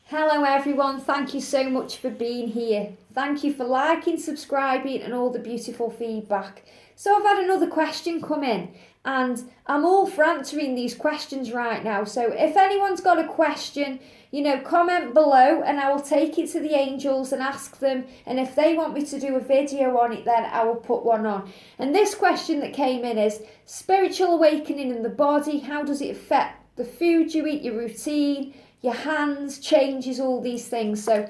Hello everyone, thank you so much for being here. Thank you for liking, subscribing and all the beautiful feedback. So I've had another question come in and I'm all for answering these questions right now. So if anyone's got a question, comment below and I will take it to the angels and ask them, and if they want me to do a video on it, then I will put one on. And this question that came in is spiritual awakening in the body. How does it affect the food you eat, your routine, your hands, changes, all these things? So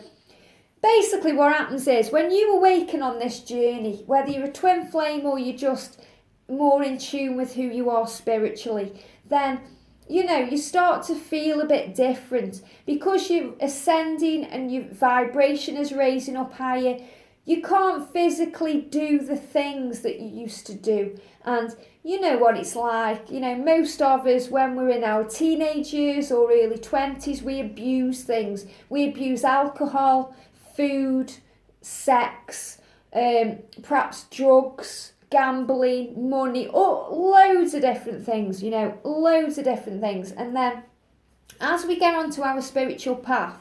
basically what happens is when you awaken on this journey, whether you're a twin flame or you're just more in tune with who you are spiritually, then you start to feel a bit different because you're ascending and your vibration is raising up higher. You can't physically do the things that you used to do. And you know what it's like. Most of us, when we're in our teenage years or early 20s, we abuse things. We abuse alcohol, food, sex, perhaps drugs, gambling, money, loads of different things, loads of different things. And then as we get onto our spiritual path,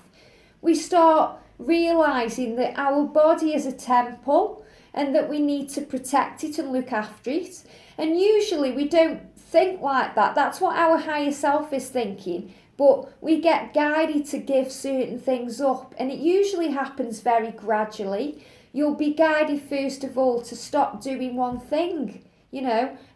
we start realising that our body is a temple and that we need to protect it and look after it. And usually we don't think like that. That's what our higher self is thinking. But we get guided to give certain things up. And it usually happens very gradually. You'll be guided first of all to stop doing one thing,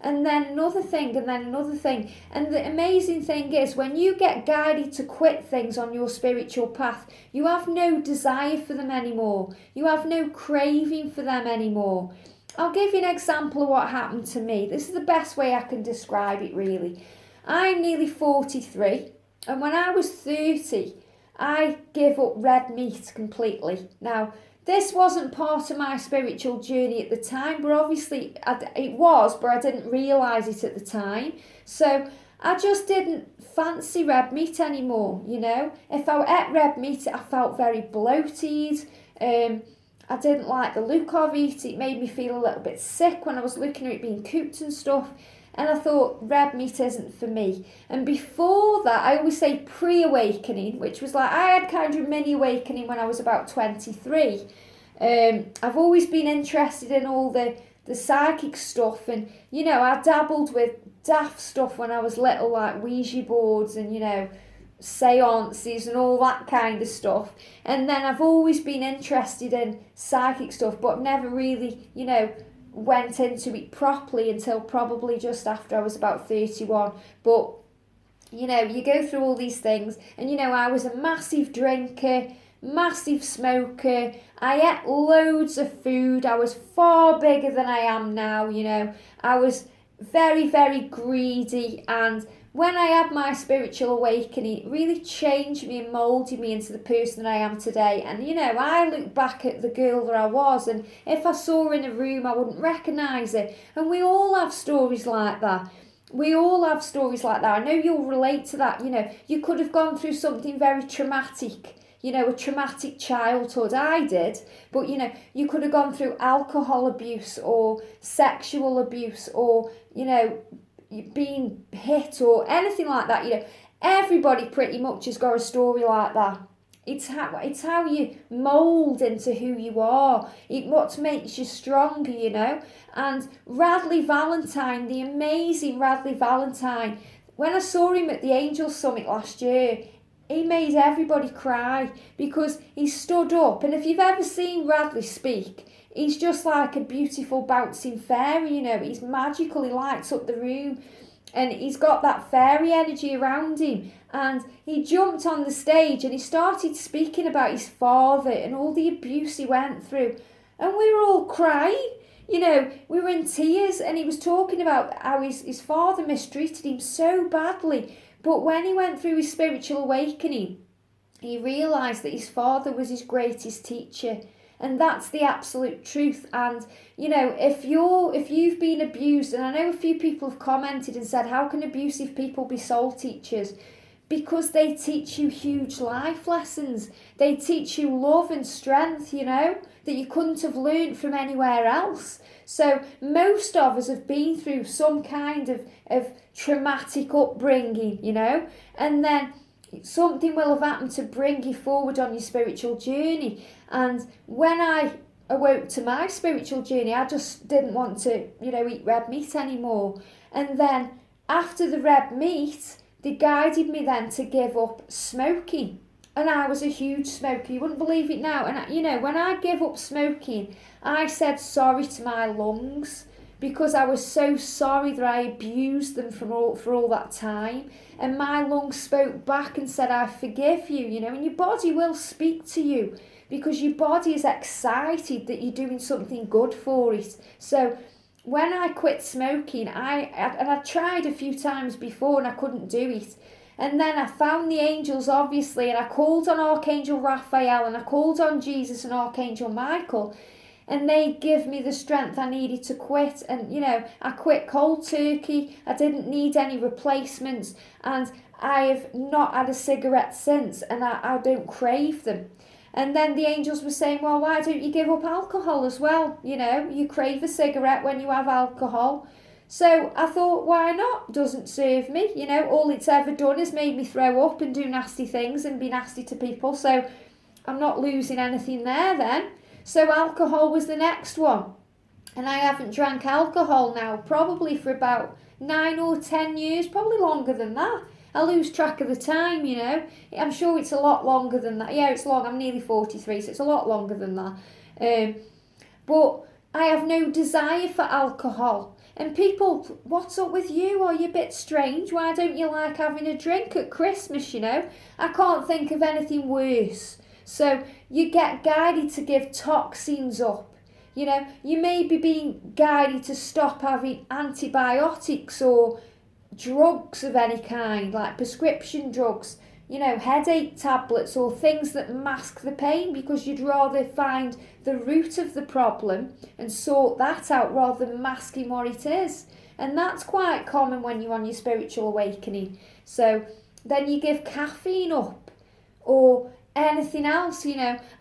and then another thing, and then another thing. And the amazing thing is when you get guided to quit things on your spiritual path, you have no desire for them anymore. You have no craving for them anymore. I'll give you an example of what happened to me. This is the best way I can describe it, really. I'm nearly 43, and when I was 30, I gave up red meat completely. Now, this wasn't part of my spiritual journey at the time, but obviously it was, but I didn't realise it at the time. So I just didn't fancy red meat anymore, If I ate red meat, I felt very bloated. I didn't like the look of it. It made me feel a little bit sick when I was looking at it being cooked and stuff. And I thought, red meat isn't for me. And before that, I always say pre-awakening, which was like, I had kind of mini awakening when I was about 23. I've always been interested in all the psychic stuff. And, I dabbled with daft stuff when I was little, like Ouija boards and, seances and all that kind of stuff. And then I've always been interested in psychic stuff, but never really, went into it properly until probably just after I was about 31. But you go through all these things, and I was a massive drinker, massive smoker. I ate loads of food. I was far bigger than I am now. I was very, very greedy. And when I had my spiritual awakening, it really changed me and moulded me into the person that I am today. And, I look back at the girl that I was, and if I saw her in a room, I wouldn't recognise her. And we all have stories like that. We all have stories like that. I know you'll relate to that. You could have gone through something very traumatic, a traumatic childhood. I did. But, you could have gone through alcohol abuse or sexual abuse or, being hit or anything like that. Everybody pretty much has got a story like that. It's how you mould into who you are. What makes you stronger, And Radley Valentine, the amazing Radley Valentine, when I saw him at the Angel Summit last year, he made everybody cry because he stood up. And if you've ever seen Radley speak, he's just like a beautiful bouncing fairy, He's magical, he lights up the room. And he's got that fairy energy around him. And he jumped on the stage and he started speaking about his father and all the abuse he went through. And we were all crying. We were in tears, and he was talking about how his father mistreated him so badly. But when he went through his spiritual awakening, he realised that his father was his greatest teacher. And that's the absolute truth. And, if you've been abused, and I know a few people have commented and said, how can abusive people be soul teachers? Because they teach you huge life lessons. They teach you love and strength, that you couldn't have learned from anywhere else. So most of us have been through some kind of traumatic upbringing, and then something will have happened to bring you forward on your spiritual journey. And when I awoke to my spiritual journey, I just didn't want to, eat red meat anymore. And then after the red meat, they guided me then to give up smoking. And I was a huge smoker. You wouldn't believe it now. And, when I gave up smoking, I said sorry to my lungs, because I was so sorry that I abused them for all that time. And my lungs spoke back and said, I forgive you, and your body will speak to you, because your body is excited that you're doing something good for it. So when I quit smoking, I tried a few times before and I couldn't do it. And then I found the angels, obviously, and I called on Archangel Raphael, and I called on Jesus and Archangel Michael, and they give me the strength I needed to quit. And, I quit cold turkey. I didn't need any replacements, and I have not had a cigarette since, and I don't crave them. And then the angels were saying, well, why don't you give up alcohol as well? You crave a cigarette when you have alcohol. So I thought, why not? Doesn't serve me. All it's ever done is made me throw up and do nasty things and be nasty to people. So I'm not losing anything there then. So alcohol was the next one. And I haven't drank alcohol now probably for about 9 or 10 years, probably longer than that. I lose track of the time, I'm sure it's a lot longer than that. Yeah, it's long. I'm nearly 43, so it's a lot longer than that. But I have no desire for alcohol. And people, what's up with you? Are you a bit strange? Why don't you like having a drink at Christmas, I can't think of anything worse. So you get guided to give toxins up. You may be being guided to stop having antibiotics or drugs of any kind, like prescription drugs, headache tablets or things that mask the pain, because you'd rather find the root of the problem and sort that out rather than masking what it is. And that's quite common when you're on your spiritual awakening. So then you give caffeine up or anything else.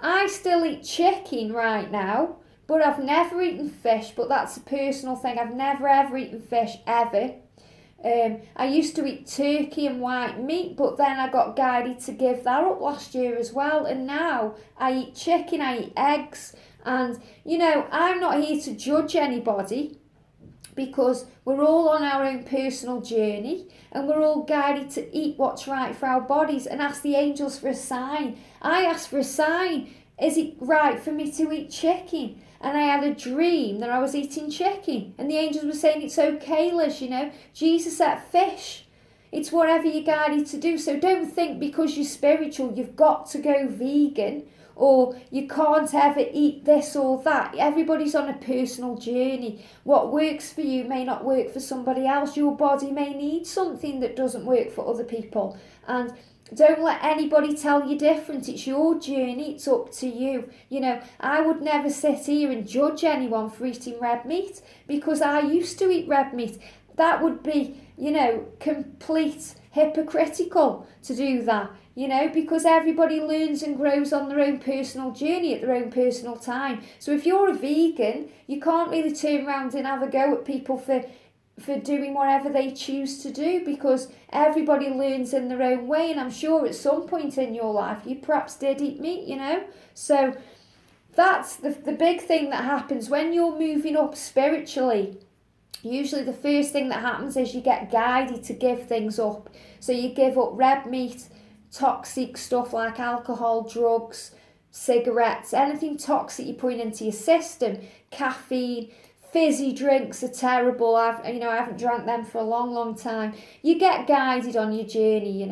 I still eat chicken right now, but I've never eaten fish. But that's a personal thing. I've never ever eaten fish ever. I used to eat turkey and white meat, but then I got guided to give that up last year as well. And now I eat chicken, I eat eggs. And, I'm not here to judge anybody, because we're all on our own personal journey, and we're all guided to eat what's right for our bodies and ask the angels for a sign. I asked for a sign. Is it right for me to eat chicken? And I had a dream that I was eating chicken. And the angels were saying, it's okay, Liz, Jesus ate fish. It's whatever you're guided to do. So don't think because you're spiritual, you've got to go vegan, or you can't ever eat this or that. Everybody's on a personal journey. What works for you may not work for somebody else. Your body may need something that doesn't work for other people. And don't let anybody tell you different. It's your journey. It's up to you. I would never sit here and judge anyone for eating red meat, because I used to eat red meat. That would be, complete hypocritical to do that, because everybody learns and grows on their own personal journey at their own personal time. So if you're a vegan, you can't really turn around and have a go at people for doing whatever they choose to do, because everybody learns in their own way. And I'm sure at some point in your life you perhaps did eat meat, so that's the big thing that happens when you're moving up spiritually. Usually the first thing that happens is you get guided to give things up. So you give up red meat, toxic stuff like alcohol, drugs, cigarettes, anything toxic you put into your system, caffeine. Fizzy drinks are terrible. I haven't drank them for a long time. You get guided on your journey,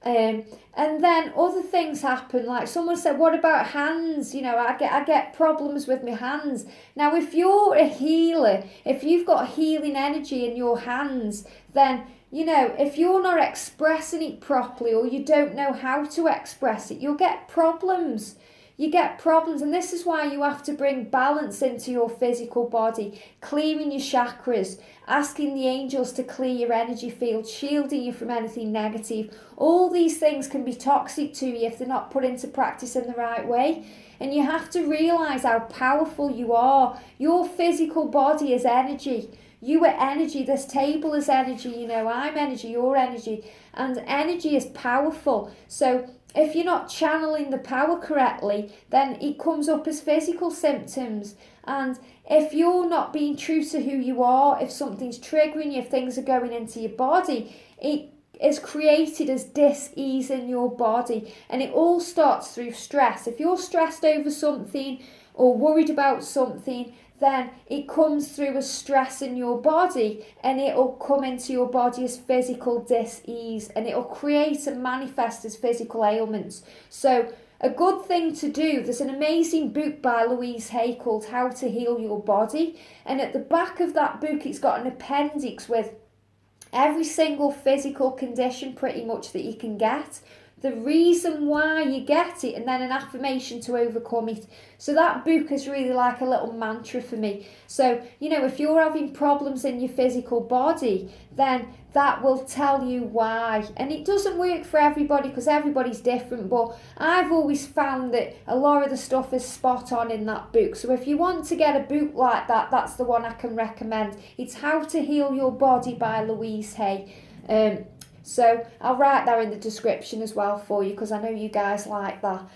and then other things happen. Like someone said, what about hands? I get problems with my hands. Now, if you're a healer, if you've got healing energy in your hands, then if you're not expressing it properly, or you don't know how to express it, you'll get problems. You get problems, and this is why you have to bring balance into your physical body, clearing your chakras, asking the angels to clear your energy field, shielding you from anything negative. All these things can be toxic to you if they're not put into practice in the right way. And you have to realise how powerful you are. Your physical body is energy. You are energy. This table is energy. You know, I'm energy, you're energy. And energy is powerful. So if you're not channeling the power correctly, then it comes up as physical symptoms. And if you're not being true to who you are, if something's triggering you, if things are going into your body, it is created as dis-ease in your body. And it all starts through stress. If you're stressed over something or worried about something, then it comes through as stress in your body, and it'll come into your body as physical dis-ease, and it'll create and manifest as physical ailments. So a good thing to do, there's an amazing book by Louise Hay called How to Heal Your Body, and at the back of that book it's got an appendix with every single physical condition pretty much that you can get, the reason why you get it, and then an affirmation to overcome it. So that book is really like a little mantra for me. So, you know, if you're having problems in your physical body, then that will tell you why. And it doesn't work for everybody because everybody's different, but I've always found that a lot of the stuff is spot on in that book. So if you want to get a book like that, that's the one I can recommend. It's How to Heal Your Body by Louise Hay. So I'll write that in the description as well for you, because I know you guys like that.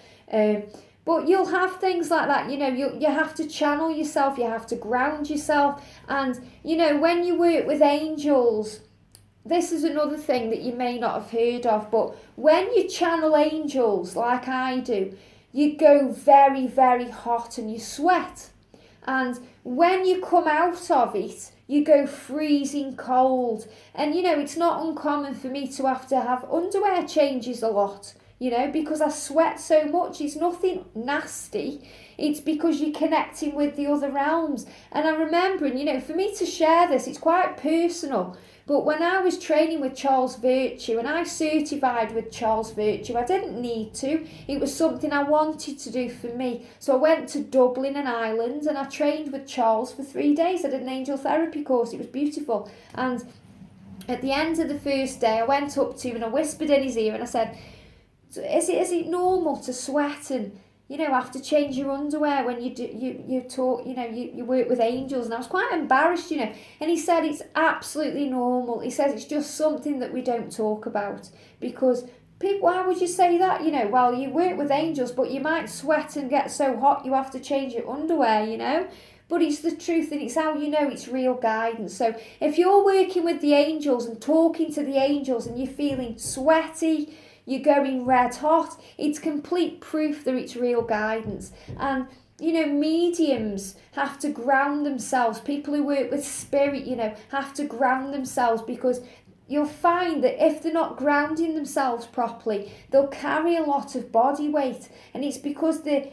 But you'll have things like that, you know, you have to channel yourself, you have to ground yourself. And, you know, when you work with angels, this is another thing that you may not have heard of, but when you channel angels like I do, you go very, very hot and you sweat. And when you come out of it, you go freezing cold. And, you know, it's not uncommon for me to have underwear changes a lot, you know, because I sweat so much. It's nothing nasty. It's because you're connecting with the other realms. And I'm remembering, you know, for me to share this, it's quite personal. But when I was training with Charles Virtue and I certified with Charles Virtue, I didn't need to. It was something I wanted to do for me. So I went to Dublin and Ireland and I trained with Charles for 3 days. I did an angel therapy course. It was beautiful. And at the end of the first day, I went up to him and I whispered in his ear and I said, is it normal to sweat and, you know, have to change your underwear when you talk, you know, you work with angels? And I was quite embarrassed, you know. And he said it's absolutely normal. He says it's just something that we don't talk about, because people, why would you say that? You know, well, you work with angels, but you might sweat and get so hot you have to change your underwear, you know. But it's the truth, and it's how you know it's real guidance. So if you're working with the angels and talking to the angels and you're feeling sweaty, you're going red hot, it's complete proof that it's real guidance. And, you know, mediums have to ground themselves. People who work with spirit, you know, have to ground themselves, because you'll find that if they're not grounding themselves properly, they'll carry a lot of body weight. And it's because they're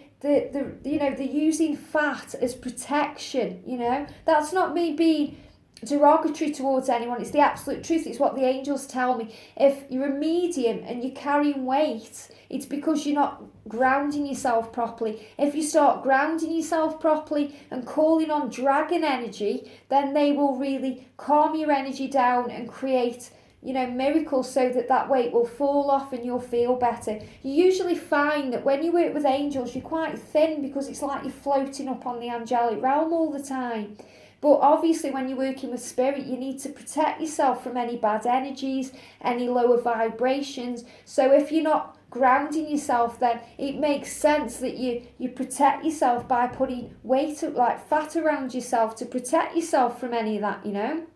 using fat as protection, you know. That's not me being derogatory towards anyone, it's the absolute truth. It's what the angels tell me. If you're a medium and you're carrying weight, it's because you're not grounding yourself properly. If you start grounding yourself properly and calling on dragon energy, then they will really calm your energy down and create, you know, miracles, so that weight will fall off and you'll feel better. You usually find that when you work with angels, you're quite thin, because it's like you're floating up on the angelic realm all the time. But obviously when you're working with spirit, you need to protect yourself from any bad energies, any lower vibrations. So if you're not grounding yourself, then it makes sense that you protect yourself by putting weight, like fat, around yourself to protect yourself from any of that, you know.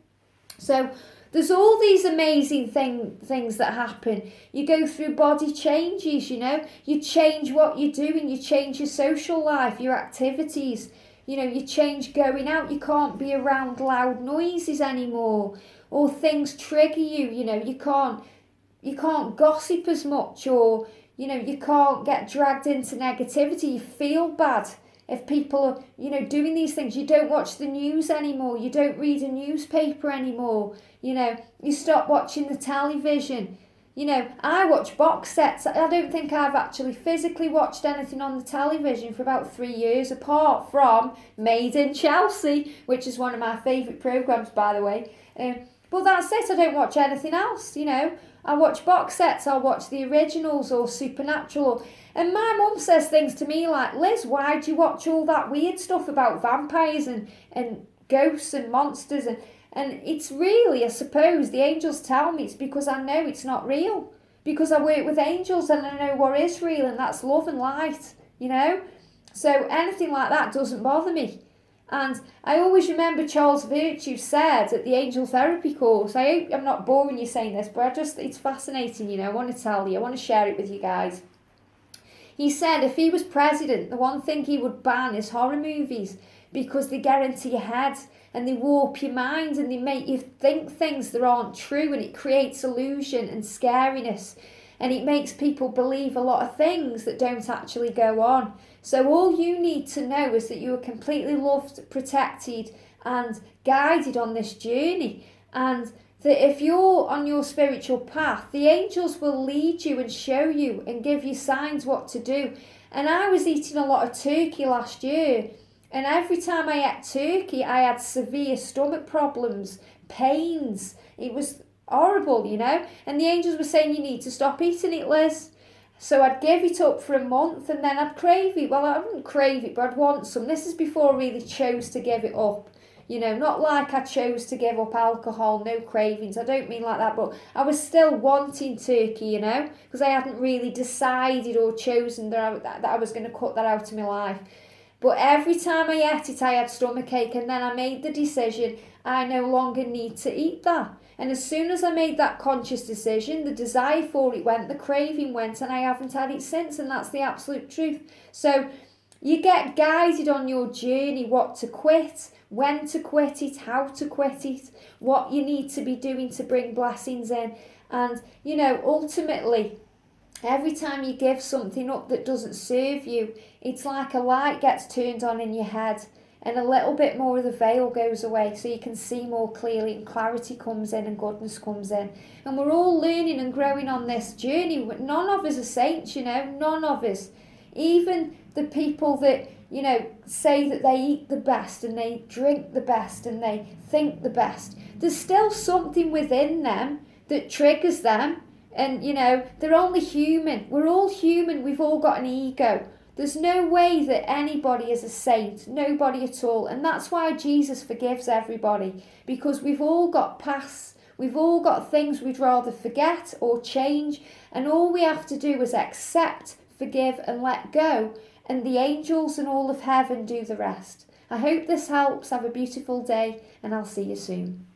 So there's all these amazing things that happen. You go through body changes, you know. You change what you're doing. You change your social life, your activities. You know, you change going out. You can't be around loud noises anymore, or things trigger you. You know, you can't gossip as much, or, you know, you can't get dragged into negativity. You feel bad if people are, you know, doing these things. You don't watch the news anymore. You don't read a newspaper anymore. You know, you stop watching the television. You know, I watch box sets. I don't think I've actually physically watched anything on the television for about 3 years, apart from Made in Chelsea, which is one of my favourite programmes, by the way. But that's it. I don't watch anything else, you know. I watch box sets. I'll watch the originals or Supernatural. And my mum says things to me like, Liz, why do you watch all that weird stuff about vampires and ghosts and monsters? And it's really, I suppose, the angels tell me it's because I know it's not real. Because I work with angels and I know what is real, and that's love and light, you know? So anything like that doesn't bother me. And I always remember Charles Virtue said at the angel therapy course, I hope I'm not boring you saying this, but it's fascinating, you know, I want to tell you, I want to share it with you guys. He said if he was president, the one thing he would ban is horror movies, because they get into your head and they warp your mind and they make you think things that aren't true, and it creates illusion and scariness, and it makes people believe a lot of things that don't actually go on. So all you need to know is that you are completely loved, protected and guided on this journey, and that if you're on your spiritual path, the angels will lead you and show you and give you signs what to do. And I was eating a lot of turkey last year, and every time I ate turkey, I had severe stomach problems, pains. It was horrible, you know. And the angels were saying, you need to stop eating it, Liz. So I'd give it up for a month and then I'd crave it. Well, I wouldn't crave it, but I'd want some. This is before I really chose to give it up. You know, not like I chose to give up alcohol, no cravings. I don't mean like that, but I was still wanting turkey, you know, because I hadn't really decided or chosen that I was going to cut that out of my life. But every time I ate it, I had stomachache, and then I made the decision I no longer need to eat that. And as soon as I made that conscious decision, the desire for it went, the craving went, and I haven't had it since, and that's the absolute truth. So you get guided on your journey what to quit, when to quit it, how to quit it, what you need to be doing to bring blessings in. And, you know, ultimately, every time you give something up that doesn't serve you, it's like a light gets turned on in your head and a little bit more of the veil goes away so you can see more clearly, and clarity comes in and goodness comes in. And we're all learning and growing on this journey. None of us are saints, you know, none of us. Even the people that, you know, say that they eat the best and they drink the best and they think the best, there's still something within them that triggers them. And, you know, they're only human. We're all human. We've all got an ego. There's no way that anybody is a saint. Nobody at all. And that's why Jesus forgives everybody. Because we've all got pasts. We've all got things we'd rather forget or change. And all we have to do is accept, forgive and let go. And the angels and all of heaven do the rest. I hope this helps. Have a beautiful day and I'll see you soon.